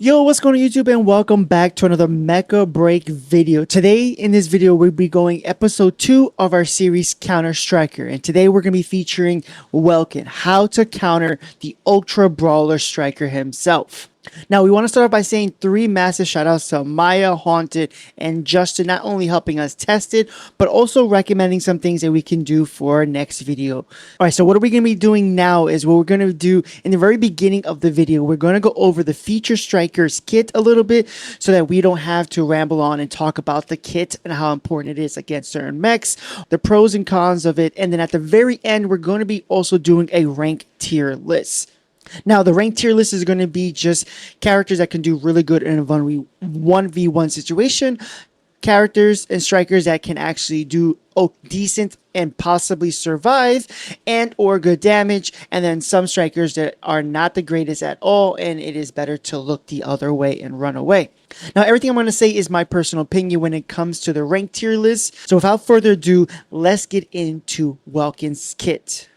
Yo, what's going on YouTube, and welcome back to another Mecha Break video. Today in this video we'll be going episode 2 of our series Counter Striker, and today we're going to be featuring Welkin, how to counter the ultra brawler striker himself. Now, we want to start off by saying 3 massive shoutouts to Maya, Haunted, and Justin, not only helping us test it, but also recommending some things that we can do for our next video. Alright, so what are we going to be doing now is what we're going to do in the very beginning of the video. We're going to go over the Feature Strikers kit a little bit so that we don't have to ramble on and talk about the kit and how important it is against certain mechs, the pros and cons of it, and then at the very end, we're going to be also doing a rank tier list. Now, the ranked tier list is going to be just characters that can do really good in a 1v1 situation, characters and strikers that can actually do decent and possibly survive and or good damage, and then some strikers that are not the greatest at all and it is better to look the other way and run away. Now, everything I'm going to say is my personal opinion when it comes to the ranked tier list. So without further ado, let's get into Welkin's kit.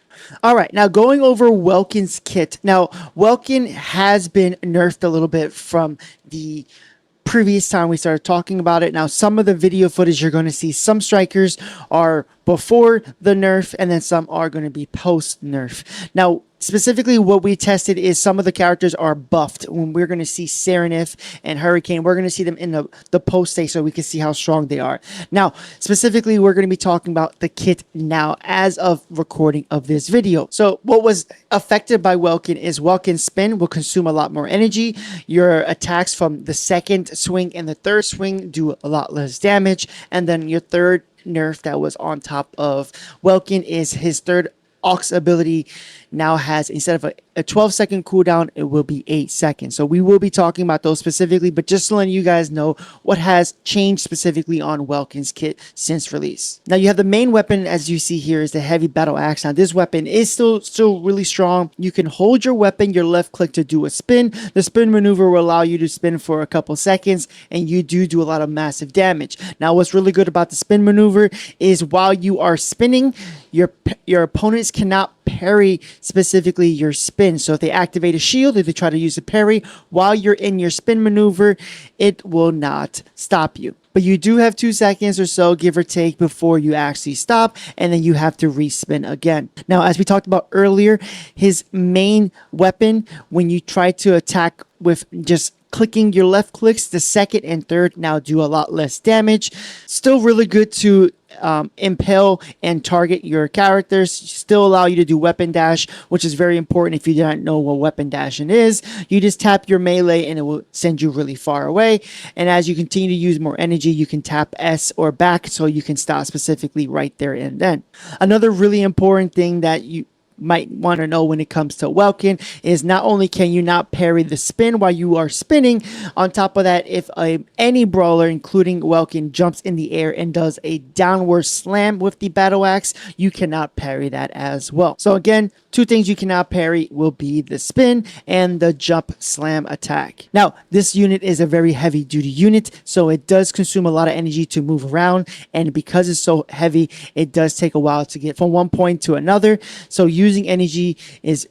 Alright, now going over Welkin's kit. Now, Welkin has been nerfed a little bit from the previous time we started talking about it. Now, some of the video footage you're going to see, some strikers are before the nerf and then some are going to be post nerf. Now, specifically what we tested is some of the characters are buffed. When we're going to see Serenith and Hurricane, we're going to see them in the post state so we can see how strong they are. Now, specifically, we're going to be talking about the kit now as of recording of this video. So what was affected by Welkin is Welkin's spin will consume a lot more energy. Your attacks from the second swing and the third swing do a lot less damage. And then your third nerf that was on top of Welkin is his third Aux ability now has, instead of a 12-second cooldown, it will be 8 seconds. So we will be talking about those specifically, but just to let you guys know what has changed specifically on Welkin's kit since release. Now, you have the main weapon, as you see here, is the heavy battle axe. Now, this weapon is still really strong. You can hold your weapon, your left click to do a spin. The spin maneuver will allow you to spin for a couple seconds, and you do a lot of massive damage. Now, what's really good about the spin maneuver is while you are spinning, your opponents cannot parry specifically your spin. So if they activate a shield, if they try to use a parry while you're in your spin maneuver, it will not stop you. But you do have 2 seconds or so, give or take, before you actually stop, and then you have to respin again. Now, as we talked about earlier, his main weapon, when you try to attack with just clicking your left clicks, the second and third now do a lot less damage. Still really good to impale and target your characters. Still allow you to do weapon dash, which is very important if you don't know what weapon dashing is. You just tap your melee and it will send you really far away. And as you continue to use more energy, you can tap S or back so you can stop specifically right there and then. Another really important thing that you might want to know when it comes to Welkin is not only can you not parry the spin while you are spinning, on top of that, if any brawler, including Welkin, jumps in the air and does a downward slam with the battle axe, you cannot parry that as well. So again, 2 things you cannot parry will be the spin and the jump slam attack. Now, this unit is a very heavy duty unit, so it does consume a lot of energy to move around, and because it's so heavy, it does take a while to get from one point to another. So using energy is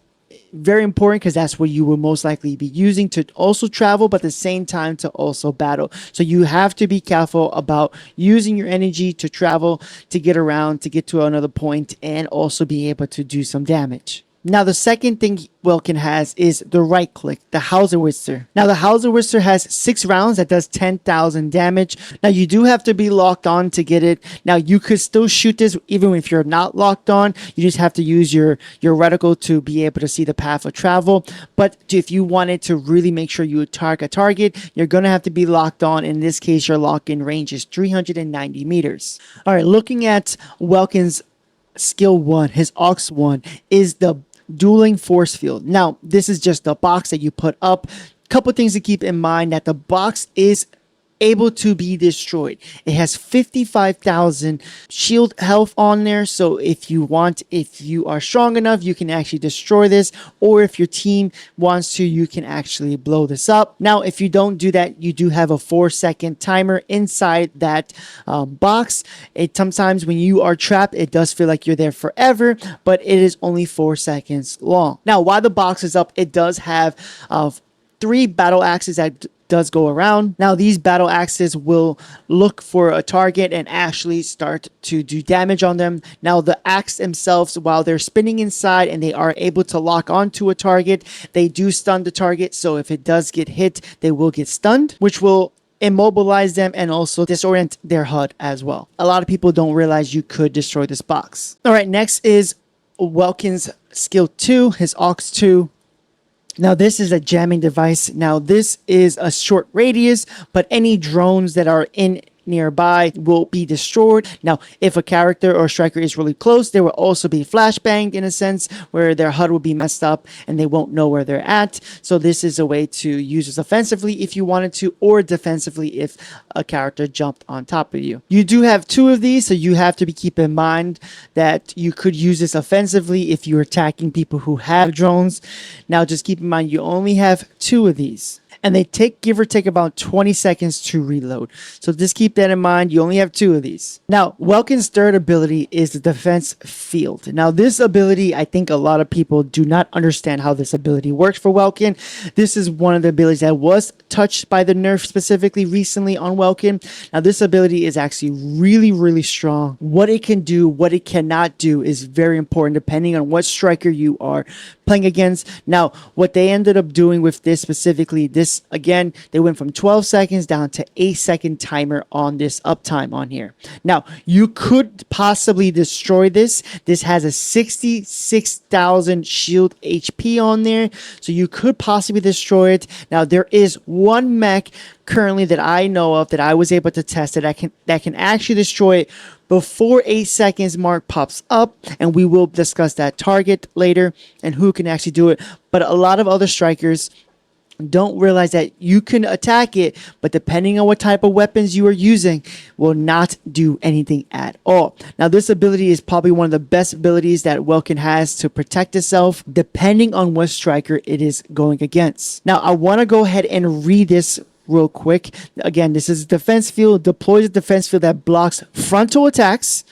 very important because that's what you will most likely be using to also travel, but at the same time to also battle. So you have to be careful about using your energy to travel, to get around, to get to another point, and also be able to do some damage. Now, the second thing Welkin has is the right click, the Hauser. Now, the Hauser has 6 rounds that does 10,000 damage. Now, you do have to be locked on to get it. Now, you could still shoot this even if you're not locked on. You just have to use your reticle to be able to see the path of travel. But if you wanted to really make sure you target a target, you're going to have to be locked on. In this case, your lock-in range is 390 meters. All right, looking at Welkin's skill 1, his Aux 1, is the dueling force field. Now, this is just a box that you put up. Couple things to keep in mind: that the box is able to be destroyed. It has 55,000 shield health on there, so if you are strong enough, you can actually destroy this, or if your team wants to, you can actually blow this up. Now, if you don't do that, you do have a 4-second timer inside that box. Sometimes when you are trapped, it does feel like you're there forever, but it is only 4 seconds long. Now, while the box is up, it does have 3 battle axes that does go around. Now these battle axes will look for a target and actually start to do damage on them. Now the axe themselves, while they're spinning inside and they are able to lock onto a target, they do stun the target. So if it does get hit, they will get stunned, which will immobilize them and also disorient their HUD as well. A lot of people don't realize you could destroy this box. All right, next is WELKIN'S skill 2, his aux 2. Now this is a jamming device. Now this is a short radius, but any drones that are in nearby will be destroyed. Now if a character or striker is really close, there will also be flashbanged in a sense where their HUD will be messed up and they won't know where they're at. So this is a way to use this offensively if you wanted to, or defensively if a character jumped on top of you. You do have 2 of these, so you have to keep in mind that you could use this offensively if you're attacking people who have drones. Now just keep in mind you only have 2 of these, and they take, give or take, about 20 seconds to reload. So just keep that in mind. You only have 2 of these. Now, WELKIN'S third ability is the defense field. Now, this ability, I think a lot of people do not understand how this ability works for WELKIN. This is one of the abilities that was touched by the nerf specifically recently on WELKIN. Now, this ability is actually really, really strong. What it can do, what it cannot do is very important depending on what striker you are playing against. Now, what they ended up doing with this specifically, this again, they went from 12 seconds down to 8-second timer on this uptime on here. Now, you could possibly destroy this. This has a 66,000 shield HP on there, so you could possibly destroy it. Now, there is one mech currently that I know of that I was able to test that can actually destroy it before 8 seconds mark pops up, and we will discuss that target later and who can actually do it. But a lot of other strikers don't realize that you can attack it, but depending on what type of weapons you are using, will not do anything at all. Now, this ability is probably one of the best abilities that WELKIN has to protect itself, depending on what striker it is going against. Now, I want to go ahead and read this real quick. Again, this is defense field, deploys a defense field that blocks frontal attacks,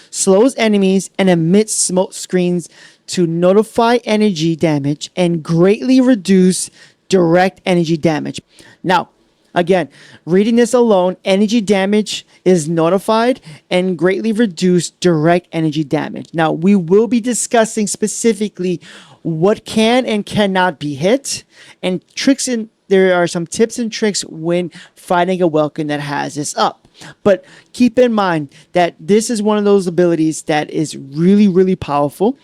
slows enemies, and emits smoke screens to notify energy damage and greatly reduce direct energy damage. Now, again, reading this alone, energy damage is notified and greatly reduced direct energy damage. Now, we will be discussing specifically what can and cannot be hit and tricks, and there are some tips and tricks when fighting a WELKIN that has this up. But keep in mind that this is one of those abilities that is really, really powerful.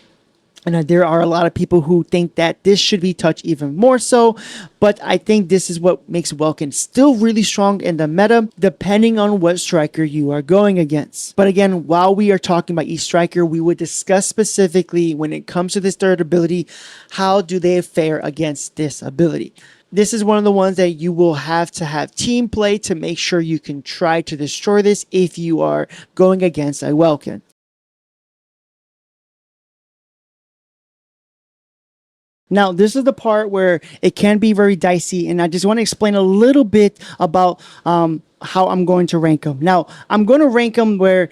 And there are a lot of people who think that this should be touched even more so, but I think this is what makes WELKIN still really strong in the meta, depending on what striker you are going against. But again, while we are talking about each striker, we would discuss specifically when it comes to this third ability, how do they fare against this ability. This is one of the ones that you will have to have team play to make sure you can try to destroy this if you are going against a WELKIN. Now, this is the part where it can be very dicey, and I just want to explain a little bit about how I'm going to rank them. Now, I'm going to rank them where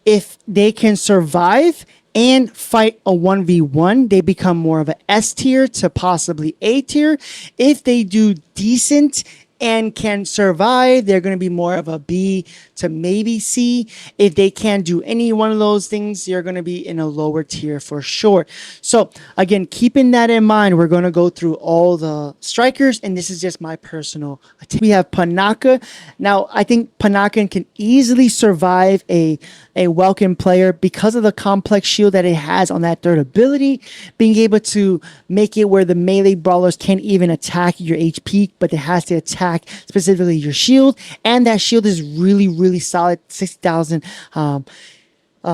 if they can survive and fight a 1v1, they become more of an S tier to possibly A tier. If they do decent and can survive, they're going to be more of a B to maybe C. If they can't do any one of those things, you're going to be in a lower tier for sure. So again, keeping that in mind, we're going to go through all the strikers, and this is just my personal opinion. We have PINAKA. Now, I think PINAKA can easily survive a WELKIN player because of the complex shield that it has on that third ability, being able to make it where the melee brawlers can't even attack your HP, but it has to attack specifically your shield, and that shield is really, really solid. 60,000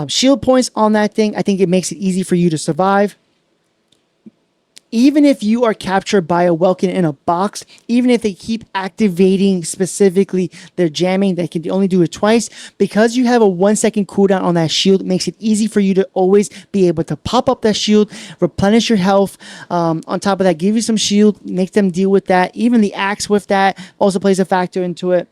shield points on that thing. I think it makes it easy for you to survive. Even if you are captured by a WELKIN in a box, even if they keep activating specifically their jamming, they can only do it twice. Because you have a 1 second cooldown on that shield, it makes it easy for you to always be able to pop up that shield, replenish your health. On top of that, give you some shield, make them deal with that. Even the axe with that also plays a factor into it.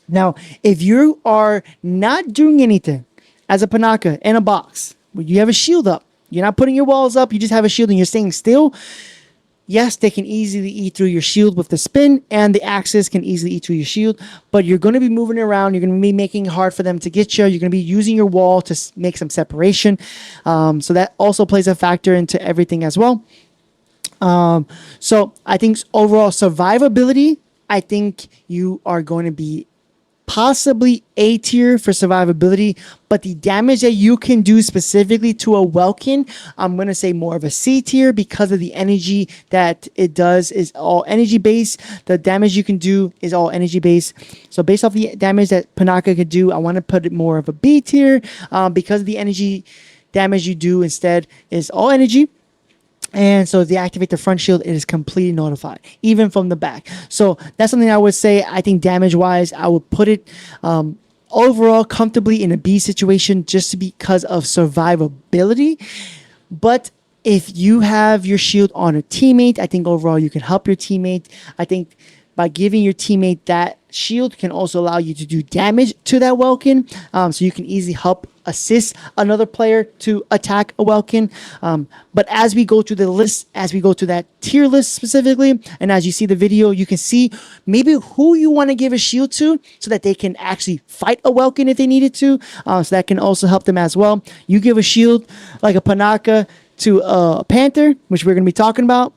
Now, if you are not doing anything as a PINAKA in a box, where you have a shield up, you're not putting your walls up, you just have a shield and you're staying still, Yes, they can easily eat through your shield with the spin, and the axes can easily eat through your shield, but you're going to be moving around. You're going to be making it hard for them to get you. You're going to be using your wall to make some separation. So that also plays a factor into everything as well. So I think overall survivability, I think you are going to be possibly A tier for survivability, but the damage that you can do specifically to a Welkin, I'm going to say more of a C tier because of the energy that it does is all energy based. The damage you can do is all energy based. So based off the damage that PINAKA could do, I want to put it more of a B tier because the energy damage you do instead is all energy. And so if they activate the front shield, it is completely notified, even from the back. So that's something I would say. I think damage-wise, I would put it overall comfortably in a B situation just because of survivability. But if you have your shield on a teammate, I think overall you can help your teammate. I think by giving your teammate that shield can also allow you to do damage to that Welkin. So you can easily help assist another player to attack a Welkin. But as we go through the list, as we go to that tier list specifically, and as you see the video, you can see maybe who you want to give a shield to so that they can actually fight a Welkin if they needed to. So that can also help them as well. You give a shield like a PINAKA to a Panther, which we're going to be talking about.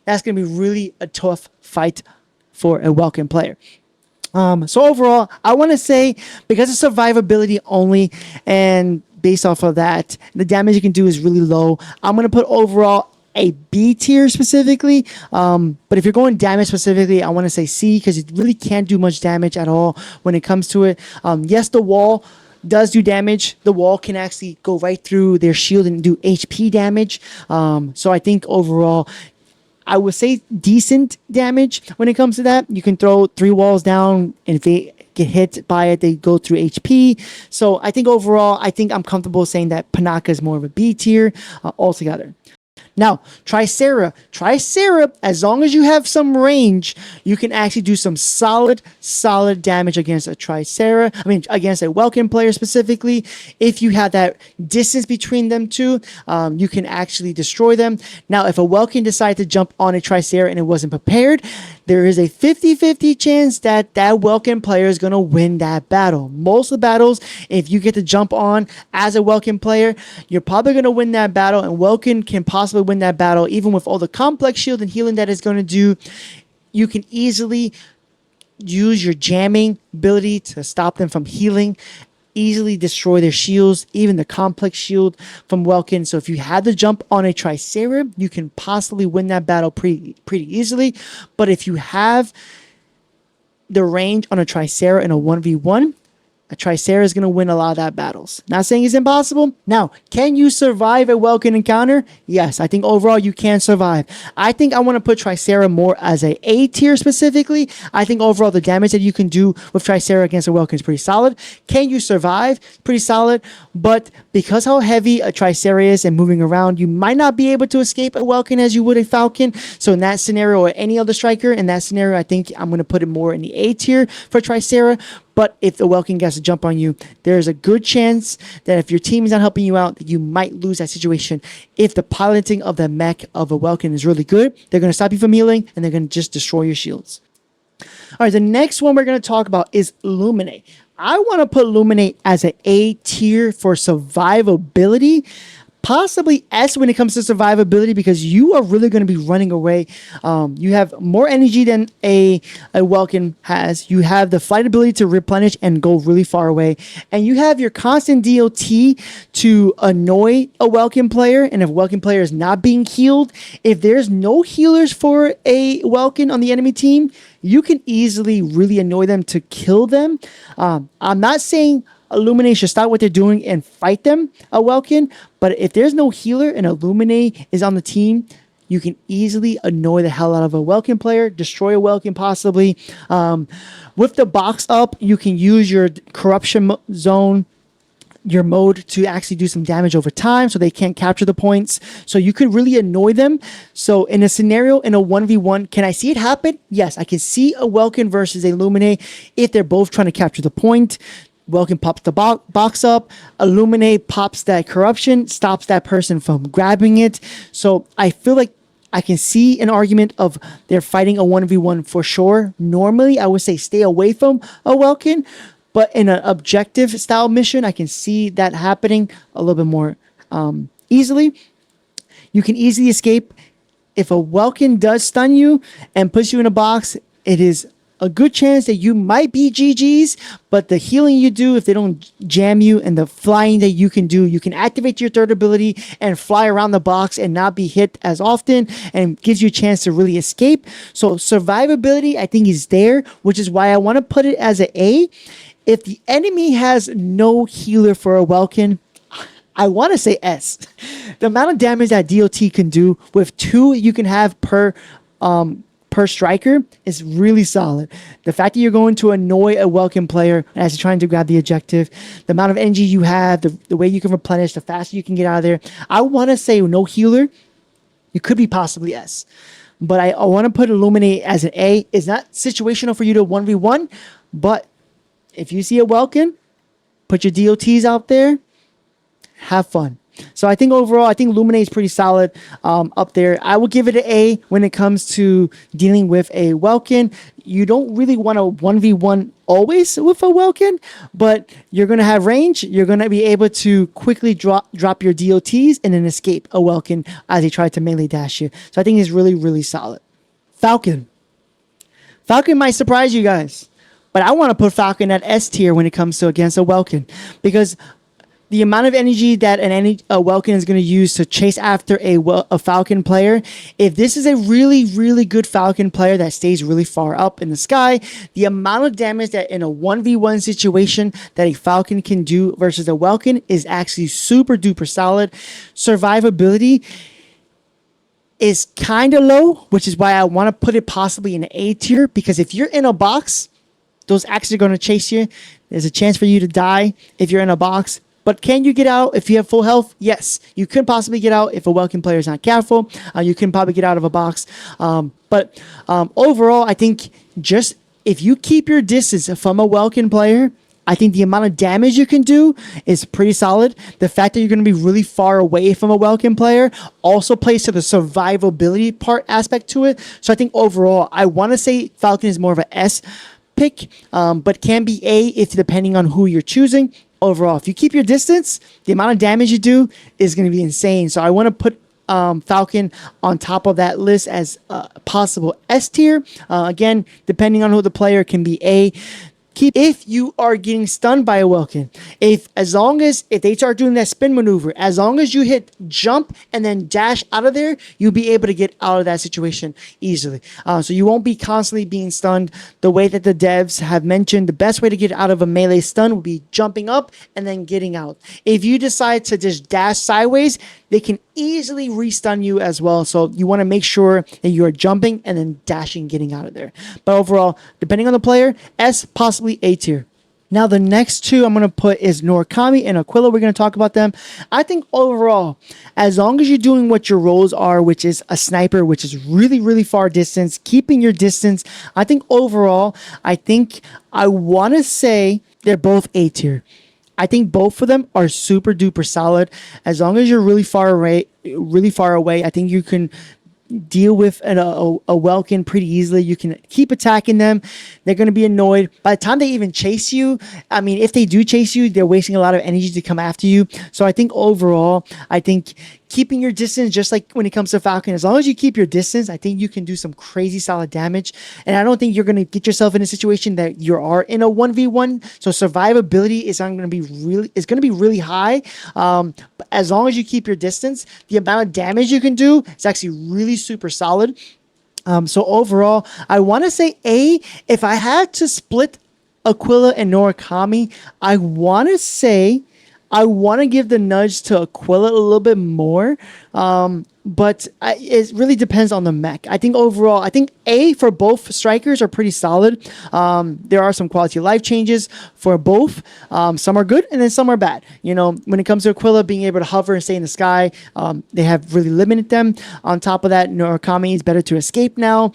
That's going to be really a tough fight for a Welkin player. So overall, I want to say because of survivability only and based off of that, the damage you can do is really low. I'm going to put overall a B tier specifically. But if you're going damage specifically, I want to say C because it really can't do much damage at all when it comes to it. Yes, the wall does do damage. The wall can actually go right through their shield and do HP damage. So I think overall, I would say decent damage when it comes to that. You can throw 3 walls down, and if they get hit by it, they go through HP. So I think overall, I think I'm comfortable saying that PINAKA is more of a B tier altogether. Now, TRICERA. TRICERA, as long as you have some range, you can actually do some solid damage against a TRICERA. I mean, against a Welkin player specifically. If you have that distance between them two, you can actually destroy them. Now, if a Welkin decided to jump on a TRICERA and it wasn't prepared, there is a 50-50 chance that that Welkin player is going to win that battle. Most of the battles, if you get to jump on as a Welkin player, you're probably going to win that battle, and Welkin can possibly win that battle even with all the complex shield and healing that it's going to do. You can easily use your jamming ability to stop them from healing, easily destroy their shields, even the complex shield from Welkin. So if you had to jump on a TRICERA, you can possibly win that battle pretty easily. But if you have the range on a TRICERA in a 1v1, a TRICERA is going to win a lot of that battles. Not saying it's impossible. Now, can you survive a Welkin encounter? Yes, I think overall you can survive. I think I want to put TRICERA more as a A tier specifically. I think overall the damage that you can do with TRICERA against a Welkin is pretty solid. Can you survive? Pretty solid. But because how heavy a TRICERA is and moving around, you might not be able to escape a Welkin as you would a Falcon. So in that scenario, or any other striker, in that scenario, I think I'm going to put it more in the A tier for TRICERA. But if the Welkin gets to jump on you, there's a good chance that if your team is not helping you out, that you might lose that situation. If the piloting of the mech of a Welkin is really good, they're going to stop you from healing, and they're going to just destroy your shields. All right, the next one we're going to talk about is LUMINAE. I want to put LUMINAE as an A tier for survivability. Possibly S when it comes to survivability because you are really going to be running away. You have more energy than a Welkin has. You have the flight ability to replenish and go really far away. And you have your constant DOT to annoy a Welkin player. And if a Welkin player is not being healed, if there's no healers for a Welkin on the enemy team, you can easily really annoy them to kill them. I'm not saying LUMINAE should stop what they're doing and fight them, a Welkin. But if there's no healer and a LUMINAE is on the team, you can easily annoy the hell out of a Welkin player, destroy a Welkin possibly. With the box up, you can use your corruption zone, your mode to actually do some damage over time so they can't capture the points. So you can really annoy them. So in a scenario, in a 1v1, can I see it happen? Yes, I can see a Welkin versus a LUMINAE if they're both trying to capture the point. Welkin pops the box up, LUMINAE pops that corruption, stops that person from grabbing it. So I feel like I can see an argument of they're fighting a 1v1 for sure. Normally, I would say stay away from a Welkin, but in an objective style mission, I can see that happening a little bit more easily. You can easily escape. If a Welkin does stun you and puts you in a box, it is a good chance that you might be GG's, but the healing you do, if they don't jam you, and the flying that you can do, you can activate your third ability and fly around the box and not be hit as often, and gives you a chance to really escape. So survivability, I think, is there, which is why I want to put it as an A. If the enemy has no healer for a Welkin, I want to say S. The amount of damage that DOT can do with 2 you can have per striker is really solid. The fact that you're going to annoy a Welkin player as you're trying to grab the objective, the amount of energy you have, the way you can replenish, the faster you can get out of there. I want to say no healer. You could be possibly S. But I want to put LUMINAE as an A. It's not situational for you to 1v1, but if you see a Welkin, put your DOTs out there, have fun. So I think overall, I think LUMINAE is pretty solid up there. I will give it an A when it comes to dealing with a Welkin. You don't really want to 1v1 always with a Welkin, but you're going to have range. You're going to be able to quickly drop your DOTs and then escape a Welkin as they try to melee dash you. So I think it's really, really solid. Falcon. Falcon might surprise you guys, but I want to put Falcon at S tier when it comes to against a Welkin, because the amount of energy that a Welkin is going to use to chase after a Falcon player, if this is a really, really good Falcon player that stays really far up in the sky, the amount of damage that in a 1v1 situation that a Falcon can do versus a Welkin is actually super duper solid. Survivability is kind of low, which is why I want to put it possibly in an A tier, because if you're in a box, those axes are going to chase you. There's a chance for you to die if you're in a box. But can you get out if you have full health? Yes, you could possibly get out if a Welkin player is not careful. You can probably get out of a box. But overall, I think just if you keep your distance from a Welkin player, I think the amount of damage you can do is pretty solid. The fact that you're going to be really far away from a Welkin player also plays to the survivability part aspect to it. So I think overall, I want to say Falcon is more of an S pick, but can be A if depending on who you're choosing. Overall, if you keep your distance, the amount of damage you do is going to be insane. So I want to put Falcon on top of that list as possible S tier. Again, depending on who the player, can be A. If you are getting stunned by a Welkin, if they start doing that spin maneuver, as long as you hit jump and then dash out of there, you'll be able to get out of that situation easily. So you won't be constantly being stunned. The way that the devs have mentioned, the best way to get out of a melee stun would be jumping up and then getting out. If you decide to just dash sideways, they can easily restun you as well. So you want to make sure that you are jumping and then dashing, getting out of there. But overall, depending on the player, S, possibly A tier. Now, the next 2 I'm going to put is NARUKAMI and AQUILA. We're going to talk about them. I think overall, as long as you're doing what your roles are, which is a sniper, which is really, really far distance, keeping your distance, I think overall, I want to say they're both A tier. I think both of them are super duper solid. As long as you're really far away, I think you can deal with a Welkin pretty easily. You can keep attacking them. They're going to be annoyed. By the time they even chase you, I mean, if they do chase you, they're wasting a lot of energy to come after you. So I think overall, keeping your distance, just like when it comes to Falcon, as long as you keep your distance, I think you can do some crazy solid damage. And I don't think you're going to get yourself in a situation that you are in a 1v1. So survivability is going to be really high. But as long as you keep your distance, the amount of damage you can do is actually really super solid. So overall, I want to say A. If I had to split AQUILA and NARUKAMI, I want to give the nudge to AQUILA a little bit more, but it really depends on the mech. I think overall, A for both strikers are pretty solid. There are some quality of life changes for both. Some are good and then some are bad. You know, when it comes to AQUILA being able to hover and stay in the sky, they have really limited them. On top of that, NARUKAMI is better to escape now,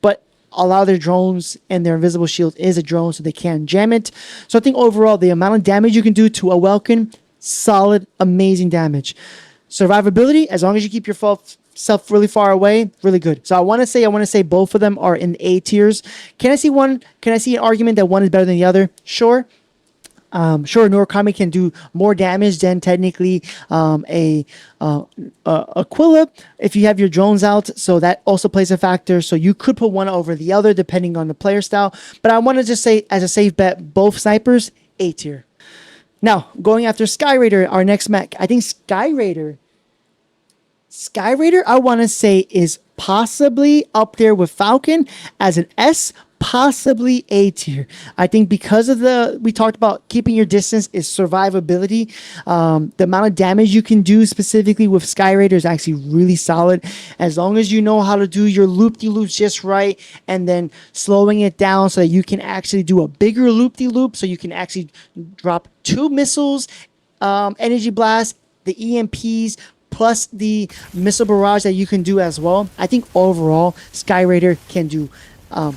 but a lot of their drones and their invisible shield is a drone, so they can jam it. So I think overall, the amount of damage you can do to a Welkin, solid, amazing damage. Survivability, as long as you keep stuff really far away, really good. So I want to say both of them are in A tiers. Can I see an argument that one is better than the other? Sure. Sure, NARUKAMI can do more damage than technically AQUILA if you have your drones out, so that also plays a factor. So you could put one over the other depending on the player style. But I want to just say, as a safe bet, both snipers A tier. Now, going after Sky Raider, our next mech. I think Sky Raider, I want to say, is possibly up there with Falcon as an S, possibly A tier. I think because of we talked about keeping your distance is survivability. The amount of damage you can do specifically with Sky Raider is actually really solid. As long as you know how to do your loop-de-loops just right, and then slowing it down so that you can actually do a bigger loop-de-loop, so you can actually drop 2 missiles, energy blast, the EMPs, plus the missile barrage that you can do as well. I think overall, Sky Raider can do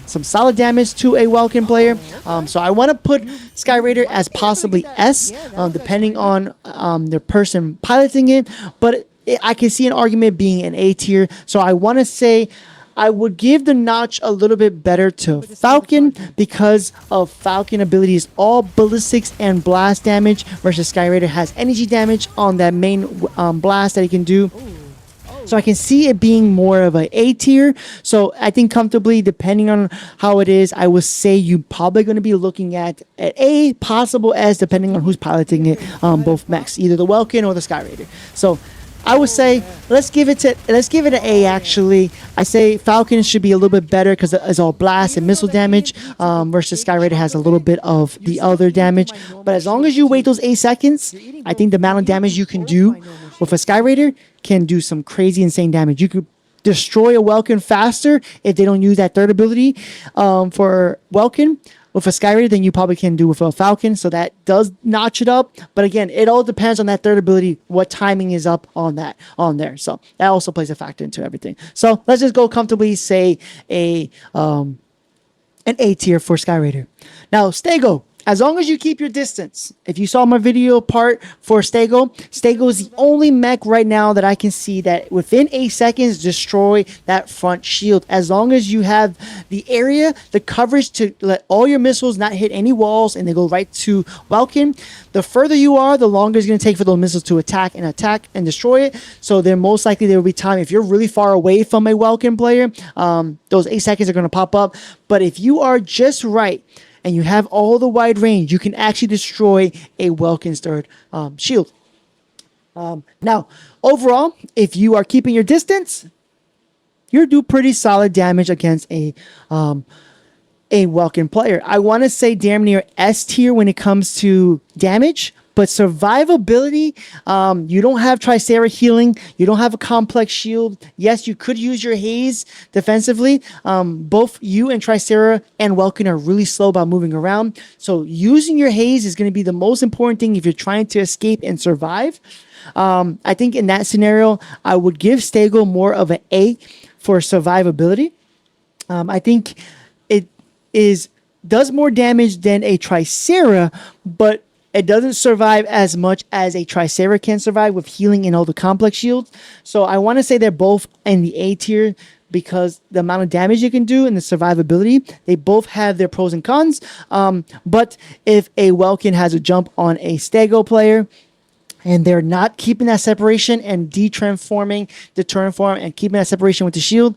some solid damage to a Welkin player. So I want to put Sky Raider as possibly S, depending on the person piloting it. But I can see an argument being an A tier. So I want to say I would give the notch a little bit better to Falcon because of Falcon abilities, all ballistics and blast damage, versus Sky Raider has energy damage on that main blast that he can do. So I can see it being more of a A tier. So I think comfortably, depending on how it is, I would say you're probably going to be looking at A, possible S, depending on who's piloting it, both mechs, either the Welkin or the Sky Raider. So I would say let's give it an A. Actually, I say Falcon should be a little bit better because it's all blast and missile damage, versus Sky Raider has a little bit of the other damage. But as long as you wait those 8 seconds, I think the amount of damage you can do with a Sky Raider can do some crazy, insane damage. You could destroy a Welkin faster if they don't use that third ability for Welkin with a Sky Raider than you probably can do with a Falcon. So that does notch it up. But again, it all depends on that third ability, what timing is up on there. So that also plays a factor into everything. So let's just go comfortably say an A tier for Sky Raider. Now, Stego. As long as you keep your distance. If you saw my video part for Stego, Stego is the only mech right now that I can see that within 8 seconds destroy that front shield. As long as you have the area, the coverage to let all your missiles not hit any walls and they go right to Welkin. The further you are, the longer it's going to take for those missiles to attack and destroy it. So then most likely there will be time, if you're really far away from a Welkin player, those 8 seconds are going to pop up. But if you are just right, and you have all the wide range, you can actually destroy a Welkin's third shield. Now, overall, if you are keeping your distance, you do pretty solid damage against a Welkin player. I want to say damn near S tier when it comes to damage. But survivability, you don't have TRICERA healing. You don't have a complex shield. Yes, you could use your haze defensively. Both you and TRICERA and Welkin are really slow about moving around. So using your haze is going to be the most important thing if you're trying to escape and survive. I think in that scenario, I would give Stego more of an A for survivability. I think it does more damage than a TRICERA, but it doesn't survive as much as a TRICERA can survive with healing and all the complex shields. So I want to say they're both in the A tier because the amount of damage you can do and the survivability, they both have their pros and cons. But if a Welkin has a jump on a Stego player, and they're not keeping that separation and detransforming the turn form and keeping that separation with the shield,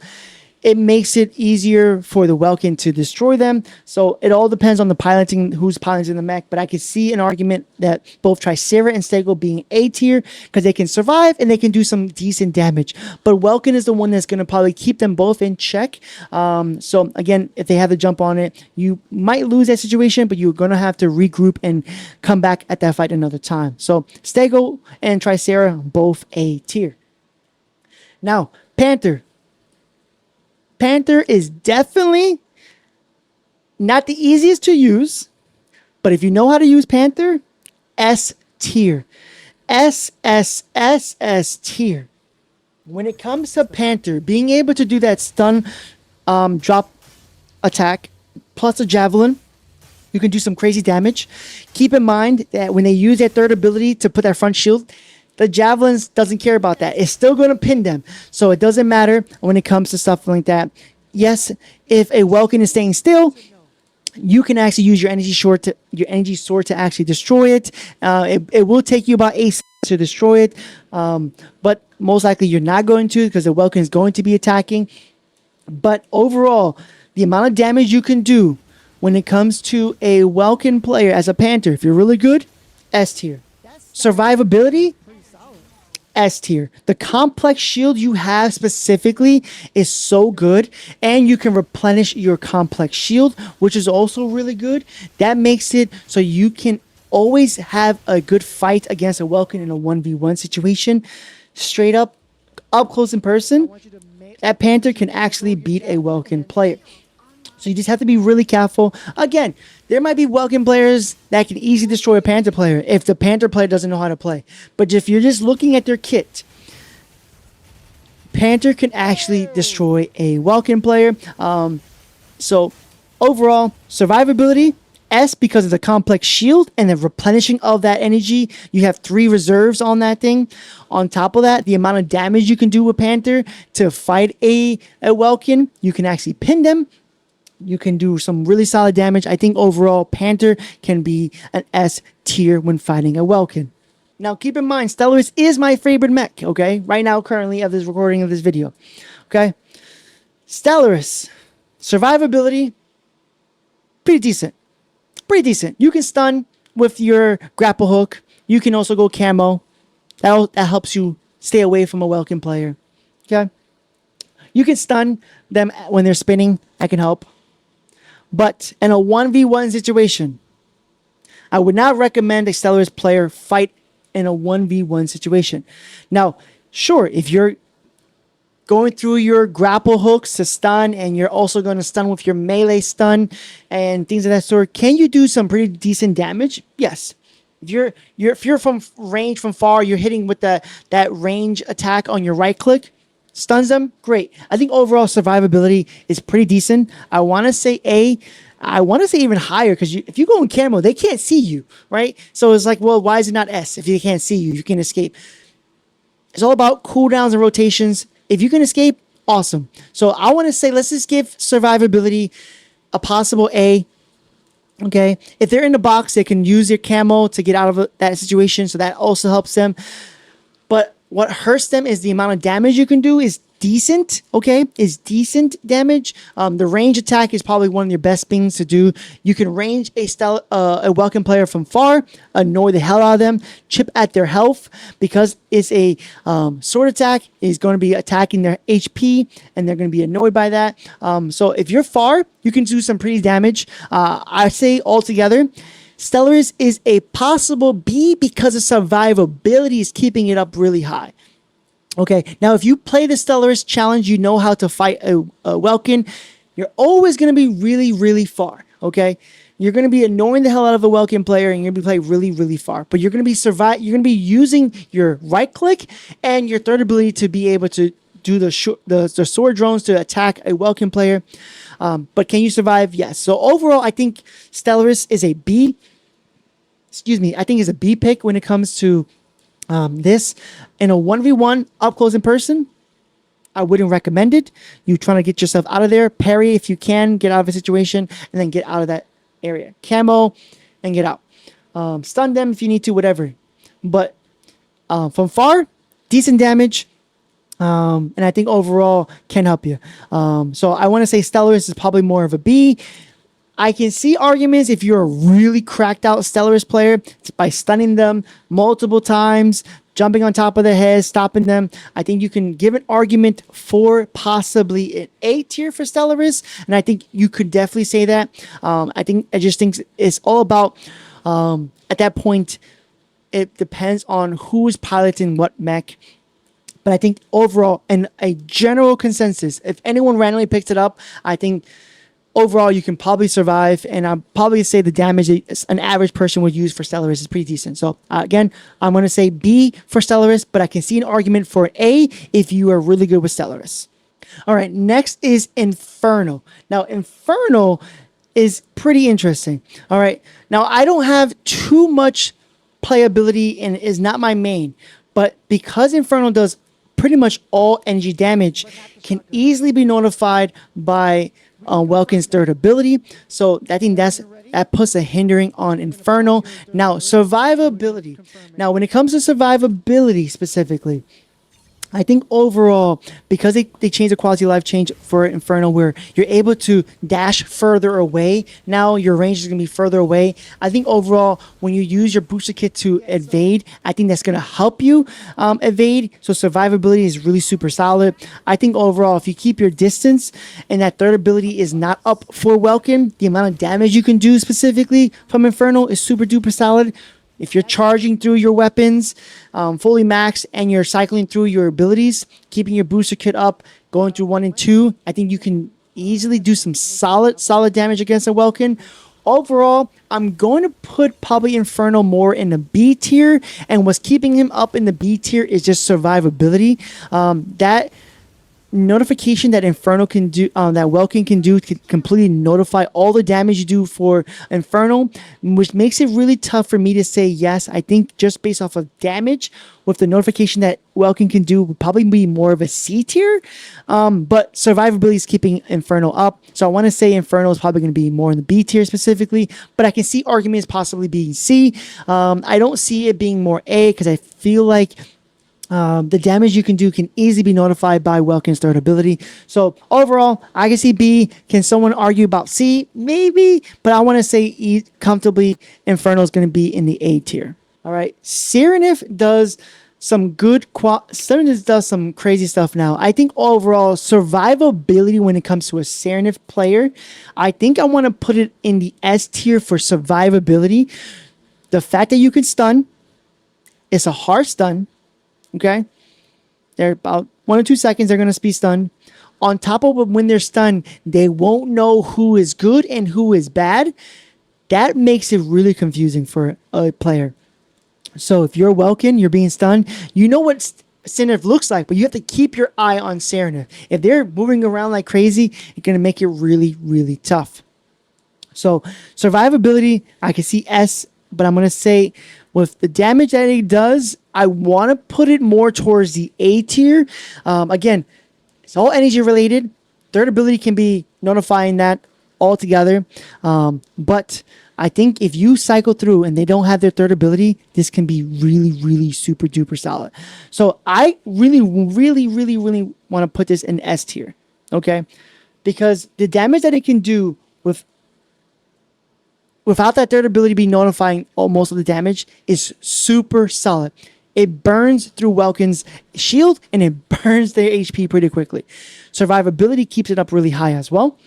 it makes it easier for the Welkin to destroy them. So it all depends on the piloting, who's piloting the mech. But I could see an argument that both TRICERA and Stego being A tier because they can survive and they can do some decent damage. But Welkin is the one that's going to probably keep them both in check. So again, if they have to jump on it, you might lose that situation, but you're going to have to regroup and come back at that fight another time. So Stego and TRICERA, both A tier. Now, Panther. Panther is definitely not the easiest to use, but if you know how to use Panther, S tier. S tier. When it comes to Panther, being able to do that stun drop attack plus a javelin, you can do some crazy damage. Keep in mind that when they use that third ability to put that front shield, The javelins doesn't care about that. It's still going to pin them. So it doesn't matter when it comes to stuff like that. Yes, if a Welkin is staying still, you can actually use your energy sword to actually destroy it. It will take you about 8 seconds to destroy it, but most likely you're not going to, because the Welkin is going to be attacking. But overall, the amount of damage you can do when it comes to a Welkin player as a Panther, if you're really good, S tier. Survivability, S tier. The complex shield you have specifically is so good, and you can replenish your complex shield, which is also really good. That makes it so you can always have a good fight against a Welkin in a 1v1 situation. Straight up close in person, that Panther can actually beat a Welkin player. So you just have to be really careful. Again, there might be Welkin players that can easily destroy a Panther player if the Panther player doesn't know how to play. But if you're just looking at their kit, Panther can actually destroy a Welkin player. So overall, survivability, S, because of the complex shield and the replenishing of that energy. You have 3 reserves on that thing. On top of that, the amount of damage you can do with Panther to fight a Welkin, you can actually pin them. You can do some really solid damage. I think overall, Panther can be an S tier when fighting a Welkin. Now, keep in mind, Stellaris is my favorite mech, okay? Right now, currently, of this recording of this video, okay? Stellaris, survivability, pretty decent. Pretty decent. You can stun with your grapple hook. You can also go camo. That helps you stay away from a Welkin player, okay? You can stun them when they're spinning. That can help. But in a 1v1 situation, I would not recommend a Stellaris player fight in a 1v1 situation. Now, sure, if you're going through your grapple hooks to stun, and you're also going to stun with your melee stun and things of that sort, can you do some pretty decent damage? Yes. If you're from range from far, you're hitting with that range attack on your right click, stuns them, great. I think overall survivability is pretty decent. I want to say A. I want to say even higher, because if you go in camo, they can't see you, right? So it's like, well, why is it not S? If they can't see you, you can escape. It's all about cooldowns and rotations. If you can escape, awesome. So I want to say, let's just give survivability a possible A. Okay, if they're in the box, they can use their camo to get out of that situation, so that also helps them. But what hurts them is the amount of damage you can do is decent, okay? Is decent damage. The range attack is probably one of your best things to do. You can range a Welkin player from far, annoy the hell out of them, chip at their health, because it's a sword attack. Is going to be attacking their HP, and they're going to be annoyed by that. So if you're far, you can do some pretty damage. I say altogether, Stellaris is a possible B, because the survivability is keeping it up really high. Okay, now if you play the Stellaris challenge, you know how to fight a Welkin. You're always going to be really, really far, okay? You're going to be annoying the hell out of a Welkin player, and you're going to be playing really, really far. But you're going to be You're going to be using your right click and your third ability to be able to do the sword drones to attack a Welkin player. But can you survive? Yes. So overall, I think Stellaris is a B. Excuse me. I think it's a B pick when it comes to this. In a 1v1 up close in person, I wouldn't recommend it. You trying to get yourself out of there. Parry if you can, get out of a situation, and then get out of that area. Camo and get out. Stun them if you need to, whatever. But from far, decent damage. And I think overall can help you. So I want to say Stellaris is probably more of a B. I can see arguments if you're a really cracked out Stellaris player by stunning them multiple times, jumping on top of their head, stopping them. I think you can give an argument for possibly an A tier for Stellaris, and I think you could definitely say that. I just think it's all about at that point. It depends on who is piloting what mech. But I think overall, in a general consensus, if anyone randomly picks it up, I think overall you can probably survive. And I'll probably say the damage an average person would use for Stellaris is pretty decent. So again, I'm going to say B for Stellaris, but I can see an argument for A if you are really good with Stellaris. All right, next is Inferno. Now, Inferno is pretty interesting. All right, now I don't have too much playability and is not my main. But because Inferno does pretty much all energy damage, can easily be notified by Welkin's third ability. So I think that puts a hindering on Inferno. Now, survivability. Now, when it comes to survivability specifically, I think overall, because they changed the quality of life change for Inferno, where you're able to dash further away. Now your range is going to be further away. I think overall, when you use your booster kit to evade, I think that's going to help you evade. So survivability is really super solid. I think overall, if you keep your distance and that third ability is not up for Welkin, the amount of damage you can do specifically from Inferno is super duper solid. If you're charging through your weapons fully maxed and you're cycling through your abilities, keeping your booster kit up, going through 1 and 2, I think you can easily do some solid damage against a Welkin. Overall, I'm going to put probably Inferno more in the B tier, and what's keeping him up in the B tier is just survivability. That notification that Inferno can do, that Welkin can do, can completely notify all the damage you do for Inferno, which makes it really tough for me to say yes. I think just based off of damage, with the notification that Welkin can do, would probably be more of a C tier. But survivability is keeping Inferno up, so I want to say Inferno is probably going to be more in the B tier specifically. But I can see arguments possibly being C. I don't see it being more A because I feel like the damage you can do can easily be notified by Welkin's third ability. So overall, I can see B. Can someone argue about C? Maybe, but I want to say E comfortably. Inferno is going to be in the A tier. All right, Serenith does some Serenith does some crazy stuff now. I think overall survivability when it comes to a Serenith player, I think I want to put it in the S tier for survivability. The fact that you can stun, it's a hard stun. Okay, they're about 1 or 2 seconds. They're going to be stunned. On top of it, when they're stunned, they won't know who is good and who is bad. That makes it really confusing for a player. So if you're Welkin, you're being stunned, you know what Serenith looks like, but you have to keep your eye on Serenith. If they're moving around like crazy, it's going to make it really, really tough. So survivability, I can see S, but I'm going to say with the damage that it does, I want to put it more towards the A tier. Again, it's all energy related. Third ability can be notifying that altogether. But I think if you cycle through and they don't have their third ability, this can be really, really super duper solid. So I really, really, really, really want to put this in S tier. Okay? Because the damage that it can do without that third ability be notifying most of the damage is super solid. It burns through Welkin's shield and it burns their HP pretty quickly. Survivability keeps it up really high as well.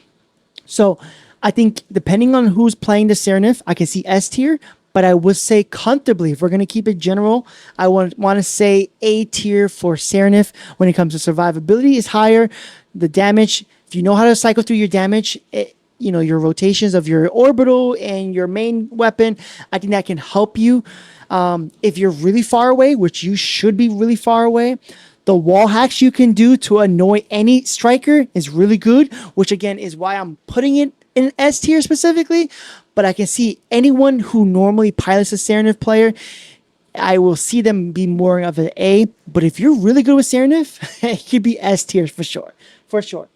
So I think depending on who's playing the Serenith, I can see S tier, but I would say comfortably, if we're going to keep it general, I want to say A tier for Serenith. When it comes to survivability is higher. The damage, if you know how to cycle through your damage, your rotations of your orbital and your main weapon, I think that can help you. If you're really far away, which you should be really far away, the wall hacks you can do to annoy any striker is really good, which again is why I'm putting it in S tier specifically. But I can see anyone who normally pilots a Serenith player, I will see them be more of an A. But if you're really good with Serenith, it could be S tier for sure. For sure.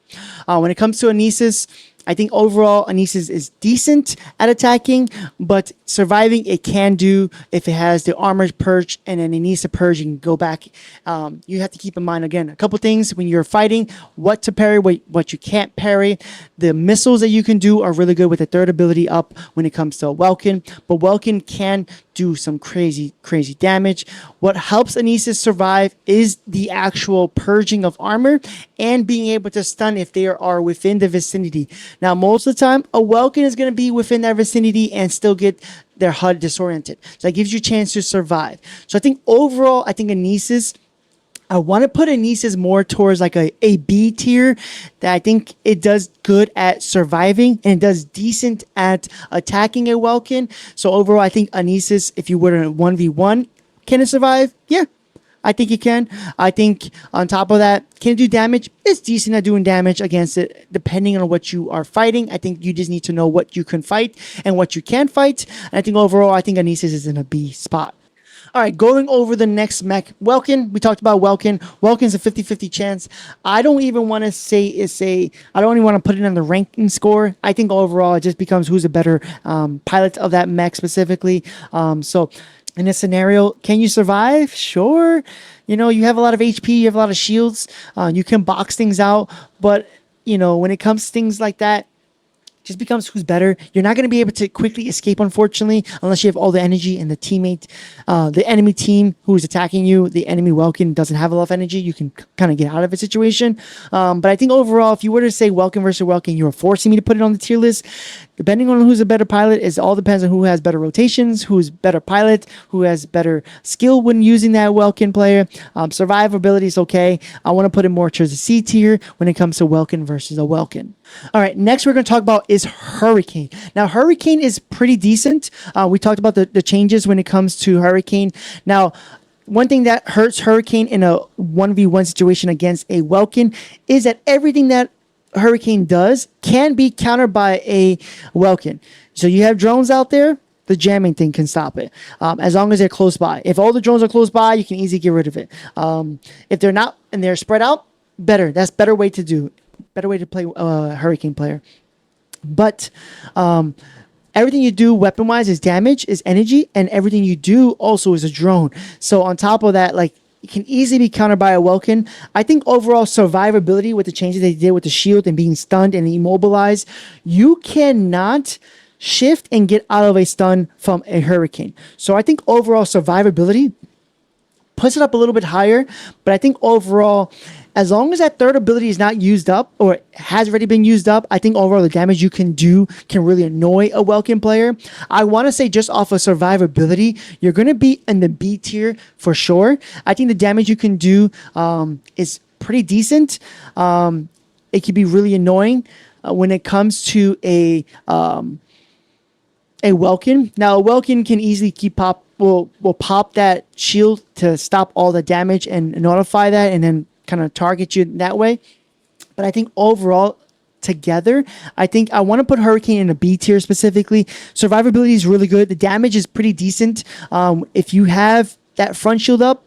When it comes to Anesis, I think overall Anesis is decent at attacking, but surviving it can do if it has the armor purge and an Anisa purge. You can go back. You have to keep in mind, again, a couple things when you're fighting, what to parry, what you can't parry. The missiles that you can do are really good with the third ability up when it comes to Welkin, but Welkin can do some crazy damage. What helps Anesis survive is the actual purging of armor and being able to stun if they are within the vicinity. Now, most of the time, a Welkin is going to be within that vicinity and still get their HUD disoriented. So that gives you a chance to survive. So I think overall, I think Anesis, I want to put Anesis more towards like a B tier. That I think it does good at surviving and it does decent at attacking a Welkin. So overall, I think Anesis, if you were in a 1v1, can it survive? Yeah, I think it can. I think on top of that, can it do damage? It's decent at doing damage against it, depending on what you are fighting. I think you just need to know what you can fight and what you can't fight. And I think overall, I think Anesis is in a B spot. All right, going over the next mech. Welkin, we talked about Welkin. Welkin's a 50-50 chance. I don't even want to say I don't even want to put it on the ranking score. I think overall it just becomes who's a better pilot of that mech specifically. So in this scenario, can you survive? Sure. You know, you have a lot of HP, you have a lot of shields. You can box things out. But, you know, when it comes to things like that, just becomes who's better. You're not going to be able to quickly escape, unfortunately, unless you have all the energy and the enemy team who is attacking you, the enemy Welkin doesn't have a lot of energy. You can kind of get out of a situation. But I think overall, if you were to say Welkin versus Welkin, you are forcing me to put it on the tier list. Depending on who's a better pilot, it all depends on who has better rotations, who's better pilot, who has better skill when using that Welkin player. Survivability is okay. I want to put it more towards the C tier when it comes to Welkin versus a Welkin. All right, next we're going to talk about is Hurricane. Now, Hurricane is pretty decent. We talked about the changes when it comes to Hurricane. Now, one thing that hurts Hurricane in a 1v1 situation against a Welkin is that everything that Hurricane does can be countered by a Welkin. So you have drones out there, the jamming thing can stop it, as long as they're close by. If all the drones are close by, you can easily get rid of it. If they're not and they're spread out, better. That's better way to do. Better way to play Hurricane player. But everything you do weapon-wise is damage, is energy, and everything you do also is a drone. So on top of that, like, it can easily be countered by a Welkin. I think overall survivability with the changes they did with the shield and being stunned and immobilized, you cannot shift and get out of a stun from a Hurricane. So I think overall survivability puts it up a little bit higher, but I think overall, as long as that third ability is not used up or has already been used up, I think overall the damage you can do can really annoy a Welkin player. I want to say just off of survivability, you're going to be in the B tier for sure. I think the damage you can do is pretty decent. It can be really annoying when it comes to a Welkin. Now, a Welkin can easily will pop that shield to stop all the damage and notify that, and then kind of target you that way. But I think overall together, I think I want to put Hurricane in a B tier specifically. Survivability is really good. The damage is pretty decent. If you have that front shield up,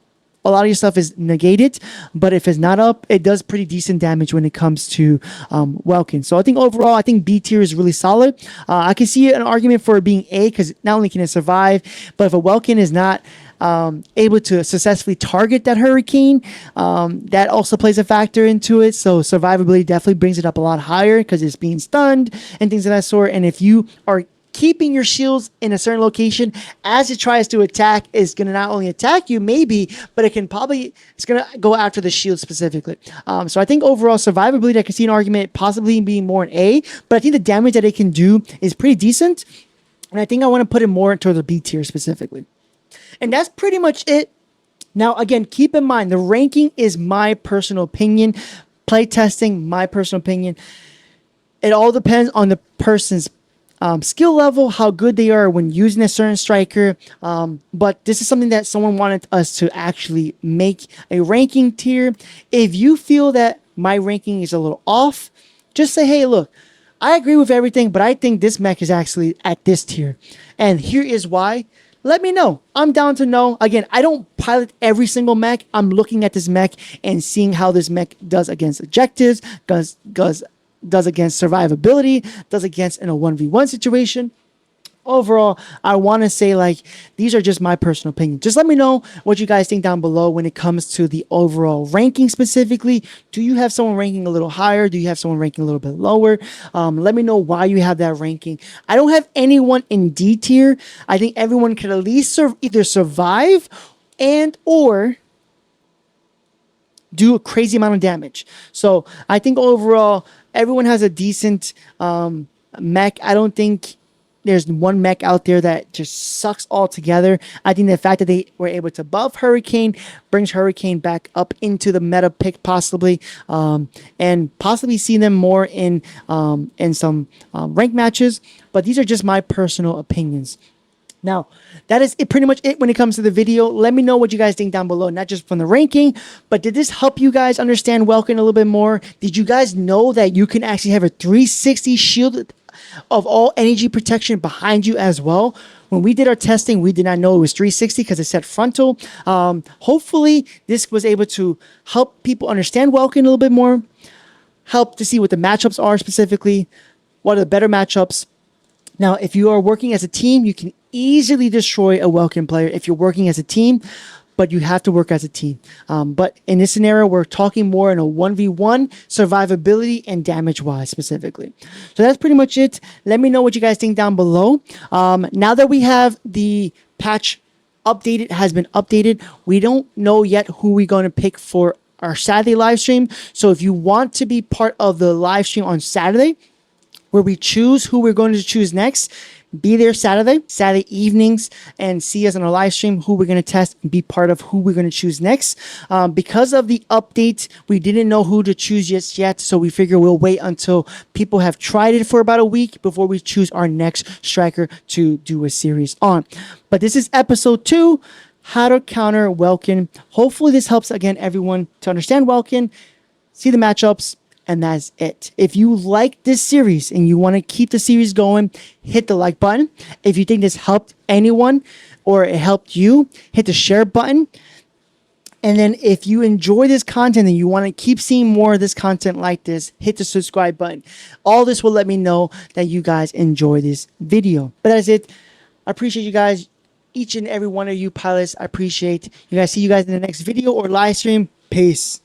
a lot of your stuff is negated, but if it's not up, it does pretty decent damage when it comes to Welkin. So I think overall, I think B tier is really solid. I can see an argument for it being A, because not only can it survive, but if a Welkin is not able to successfully target that Hurricane, that also plays a factor into it. So survivability definitely brings it up a lot higher because it's being stunned and things of that sort. And if you are keeping your shields in a certain location as it tries to attack, is going to not only attack you maybe, but it's going to go after the shield specifically. So I think overall survivability, I can see an argument possibly being more an A, but I think the damage that it can do is pretty decent. And I think I want to put it more into the B tier specifically. And that's pretty much it. Now, again, keep in mind, the ranking is my personal opinion. Playtesting, my personal opinion. It all depends on the person's skill level, how good they are when using a certain striker. But this is something that someone wanted us to actually make a ranking tier. If you feel that my ranking is a little off, just say, hey, look, I agree with everything, but I think this mech is actually at this tier. And here is why. Let me know. I'm down to know. Again, I don't pilot every single mech. I'm looking at this mech and seeing how this mech does against objectives, does against survivability, does against in a 1v1 situation. Overall, I want to say, like, these are just my personal opinion. Just let me know what you guys think down below when it comes to the overall ranking specifically. Do you have someone ranking a little higher? Do you have someone ranking a little bit lower? Let me know why you have that ranking. I don't have anyone in D tier. I think everyone could at least either survive and or do a crazy amount of damage. So I think overall, everyone has a decent mech. I don't think there's one mech out there that just sucks altogether. I think the fact that they were able to buff Hurricane brings Hurricane back up into the meta pick possibly, and possibly see them more in some ranked matches. But these are just my personal opinions. Now, that is pretty much it when it comes to the video. Let me know what you guys think down below, not just from the ranking, but did this help you guys understand Welkin a little bit more? Did you guys know that you can actually have a 360 shield of all energy protection behind you as well. When we did our testing, we did not know it was 360 because it said frontal. Hopefully, this was able to help people understand Welkin a little bit more, help to see what the matchups are specifically, what are the better matchups. Now, if you are working as a team, you can easily destroy a Welkin player if you're working as a team, but you have to work as a team. But in this scenario, we're talking more in a 1v1 survivability and damage-wise specifically. So that's pretty much it. Let me know what you guys think down below. Now that we have the patch updated, has been updated, we don't know yet who we're going to pick for our Saturday live stream. So if you want to be part of the live stream on Saturday, where we choose who we're going to choose next, be there Saturday evenings, and see us on our live stream, who we're going to test and be part of who we're going to choose next. Because of the update, we didn't know who to choose just yet, so we figure we'll wait until people have tried it for about a week before we choose our next striker to do a series on. But this is episode 2, how to counter Welkin. Hopefully this helps, again, everyone to understand Welkin, see the matchups, and that's it. If you like this series and you want to keep the series going, hit the like button. If you think this helped anyone or it helped you, hit the share button. And then if you enjoy this content and you want to keep seeing more of this content like this, hit the subscribe button. All this will let me know that you guys enjoy this video. But that's it. I appreciate you guys, each and every one of you pilots. I appreciate you guys. See you guys in the next video or live stream. Peace.